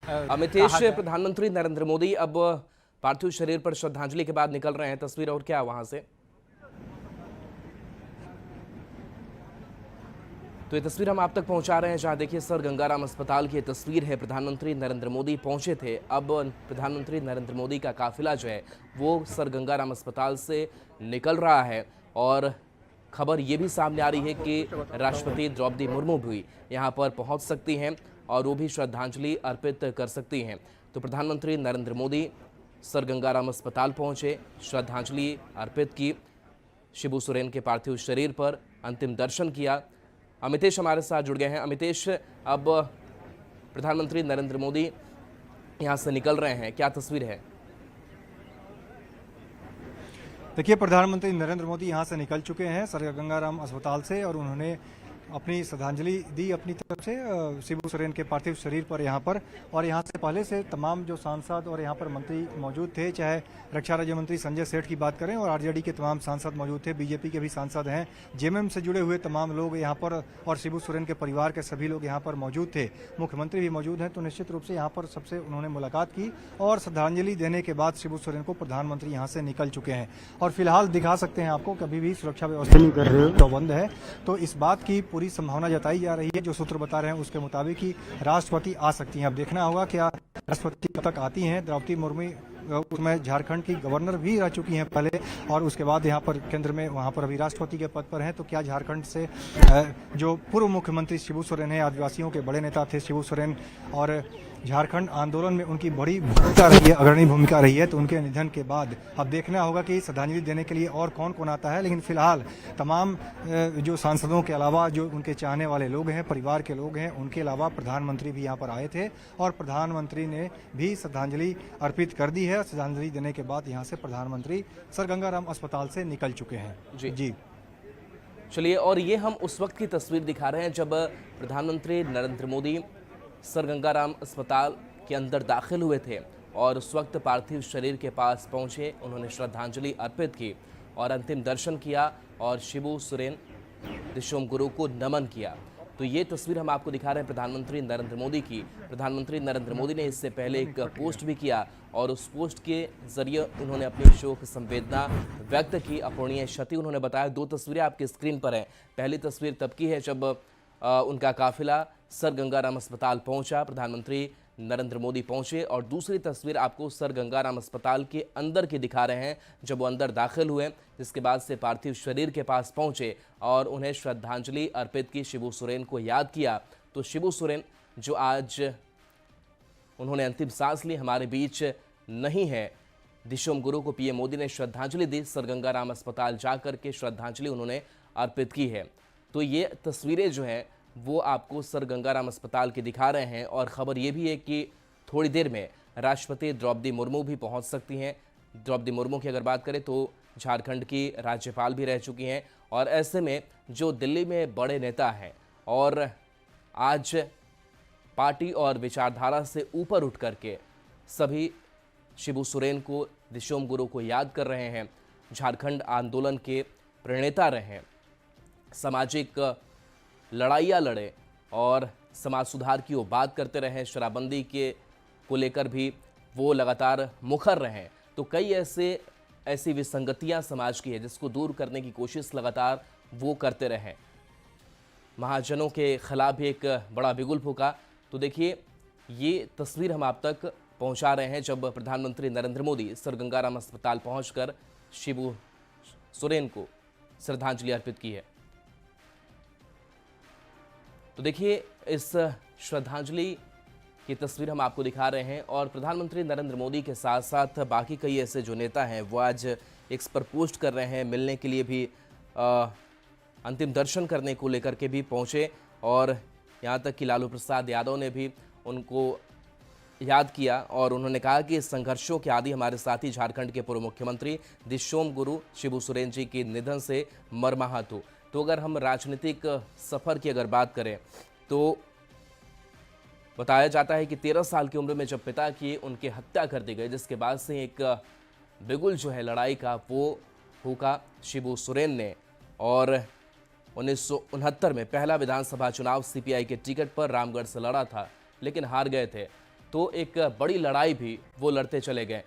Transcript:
अमितेश, कहा गया। प्रधानमंत्री नरेंद्र मोदी अब पार्थिव शरीर पर श्रद्धांजलि के बाद निकल रहे हैं। तस्वीर और क्या वहां से? तो ये तस्वीर हम आप तक पहुंचा रहे हैं, जहां देखिए सर गंगाराम अस्पताल की ये तस्वीर है। प्रधानमंत्री नरेंद्र मोदी पहुंचे थे। अब प्रधानमंत्री नरेंद्र मोदी का काफिला जो है वो सर गंगाराम अस्पताल से निकल रहा है। और खबर ये भी सामने आ रही है कि राष्ट्रपति द्रौपदी मुर्मू भी यहाँ पर पहुंच सकती हैं और वो भी श्रद्धांजलि अर्पित कर सकती हैं। तो प्रधानमंत्री नरेंद्र मोदी सर गंगाराम अस्पताल पहुंचे, श्रद्धांजलि अर्पित की, शिबू सोरेन के पार्थिव शरीर पर अंतिम दर्शन किया। अमितेश हमारे साथ जुड़ गए हैं। अमितेश, अब प्रधानमंत्री नरेंद्र मोदी यहाँ से निकल रहे हैं, क्या तस्वीर है? देखिए, प्रधानमंत्री नरेंद्र मोदी यहाँ से निकल चुके हैं सर गंगाराम अस्पताल से, और उन्होंने अपनी श्रद्धांजलि दी अपनी तरफ से शिबू सोरेन के पार्थिव शरीर पर यहाँ पर। और यहाँ से पहले से तमाम जो सांसद और यहाँ पर मंत्री मौजूद थे, चाहे रक्षा राज्य मंत्री संजय सेठ की बात करें और आरजेडी के तमाम सांसद मौजूद थे, बीजेपी के भी सांसद हैं, जेएमएम से जुड़े हुए तमाम लोग यहाँ पर, और शिबू सोरेन के परिवार के सभी लोग यहाँ पर मौजूद थे, मुख्यमंत्री भी मौजूद हैं। तो निश्चित रूप से यहाँ पर सबसे उन्होंने मुलाकात की और श्रद्धांजलि देने के बाद शिबू सोरेन को प्रधानमंत्री यहाँ से निकल चुके हैं। और फिलहाल दिखा सकते हैं आपको, कभी भी सुरक्षा व्यवस्था नहीं कर रहे हो तो बंद है। तो इस बात की पूरी संभावना जताई जा रही है, जो सूत्र बता रहे हैं उसके मुताबिक ही राष्ट्रपति आ सकती हैं। अब देखना होगा क्या राष्ट्रपति कब तक आती हैं। द्रौपदी मुर्मू उसमें झारखंड की गवर्नर भी रह चुकी हैं पहले, और उसके बाद यहाँ पर केंद्र में वहाँ पर अभी राष्ट्रपति के पद पर हैं। तो क्या झारखंड से जो पूर्व मुख्यमंत्री शिबू सोरेन है, आदिवासियों के बड़े नेता थे शिबू सोरेन, और झारखंड आंदोलन में उनकी बड़ी भूमिका रही है, अग्रणी भूमिका रही है, तो उनके निधन के बाद अब देखना होगा कि श्रद्धांजलि देने के लिए और कौन कौन आता है। लेकिन फिलहाल तमाम जो सांसदों के अलावा जो उनके चाहने वाले लोग हैं, परिवार के लोग हैं, उनके अलावा प्रधानमंत्री भी यहाँ पर आए थे और प्रधानमंत्री ने भी श्रद्धांजलि अर्पित कर दी है। श्रद्धांजलि देने के बाद यहाँ से प्रधानमंत्री सर गंगाराम अस्पताल से निकल चुके हैं। जी चलिए, और ये हम उस वक्त की तस्वीर दिखा रहे हैं जब प्रधानमंत्री नरेंद्र मोदी सर गंगाराम अस्पताल के अंदर दाखिल हुए थे और उस वक्त पार्थिव शरीर के पास पहुंचे, उन्होंने श्रद्धांजलि अर्पित की और अंतिम दर्शन किया और शिबू सोरेन दिशोम गुरु को नमन किया। तो ये तस्वीर हम आपको दिखा रहे हैं प्रधानमंत्री नरेंद्र मोदी की। प्रधानमंत्री नरेंद्र मोदी ने इससे पहले एक पोस्ट भी किया और उस पोस्ट के जरिए उन्होंने अपनी शोक संवेदना व्यक्त की, अपूरणीय क्षति उन्होंने बताया। दो तस्वीरें आपकी स्क्रीन पर हैं। पहली तस्वीर तब की है जब उनका काफिला सर गंगाराम अस्पताल पहुंचा, प्रधानमंत्री नरेंद्र मोदी पहुंचे, और दूसरी तस्वीर आपको सर गंगाराम अस्पताल के अंदर की दिखा रहे हैं जब वो अंदर दाखिल हुए, जिसके बाद से पार्थिव शरीर के पास पहुंचे और उन्हें श्रद्धांजलि अर्पित की, शिबू सोरेन को याद किया। तो शिबू सोरेन जो आज उन्होंने अंतिम सांस ली, हमारे बीच नहीं है। दिशोम गुरु को पीएम मोदी ने श्रद्धांजलि दी, सर गंगाराम अस्पताल जाकर के श्रद्धांजलि उन्होंने अर्पित की है। तो ये तस्वीरें जो हैं वो आपको सर गंगाराम अस्पताल की दिखा रहे हैं। और ख़बर ये भी है कि थोड़ी देर में राष्ट्रपति द्रौपदी मुर्मू भी पहुंच सकती हैं। द्रौपदी मुर्मू की अगर बात करें तो झारखंड की राज्यपाल भी रह चुकी हैं, और ऐसे में जो दिल्ली में बड़े नेता हैं और आज पार्टी और विचारधारा से ऊपर उठ करके सभी शिबू सोरेन को, दिशोम गुरु को याद कर रहे हैं, झारखंड आंदोलन के प्रणेता रहे हैं, सामाजिक लड़ाइयाँ लड़े और समाज सुधार की वो बात करते रहे, शराबबंदी के को लेकर भी वो लगातार मुखर रहे। तो कई ऐसी विसंगतियाँ समाज की है जिसको दूर करने की कोशिश लगातार वो करते रहे। महाजनों के खिलाफ भी एक बड़ा बिगुल फूका। तो देखिए, ये तस्वीर हम आप तक पहुंचा रहे हैं जब प्रधानमंत्री नरेंद्र मोदी सर गंगाराम अस्पताल पहुंचकर शिबू सोरेन को श्रद्धांजलि अर्पित की है। तो देखिए, इस श्रद्धांजलि की तस्वीर हम आपको दिखा रहे हैं। और प्रधानमंत्री नरेंद्र मोदी के साथ साथ बाकी कई ऐसे जो नेता हैं वो आज एक्स पर पोस्ट कर रहे हैं, मिलने के लिए भी, अंतिम दर्शन करने को लेकर के भी पहुंचे, और यहाँ तक कि लालू प्रसाद यादव ने भी उनको याद किया और उन्होंने कहा कि संघर्षों के आदि हमारे साथी झारखंड के पूर्व मुख्यमंत्री दिशोम गुरु शिबू सोरेन जी के निधन से मर्माहत हो। तो अगर हम राजनीतिक सफ़र की अगर बात करें तो बताया जाता है कि 13 साल की उम्र में जब पिता की उनकी हत्या कर दी गई, जिसके बाद से एक बिगुल जो है लड़ाई का वो फूका शिबू सोरेन ने, और 1969 में पहला विधानसभा चुनाव सीपीआई के टिकट पर रामगढ़ से लड़ा था, लेकिन हार गए थे। तो एक बड़ी लड़ाई भी वो लड़ते चले गए।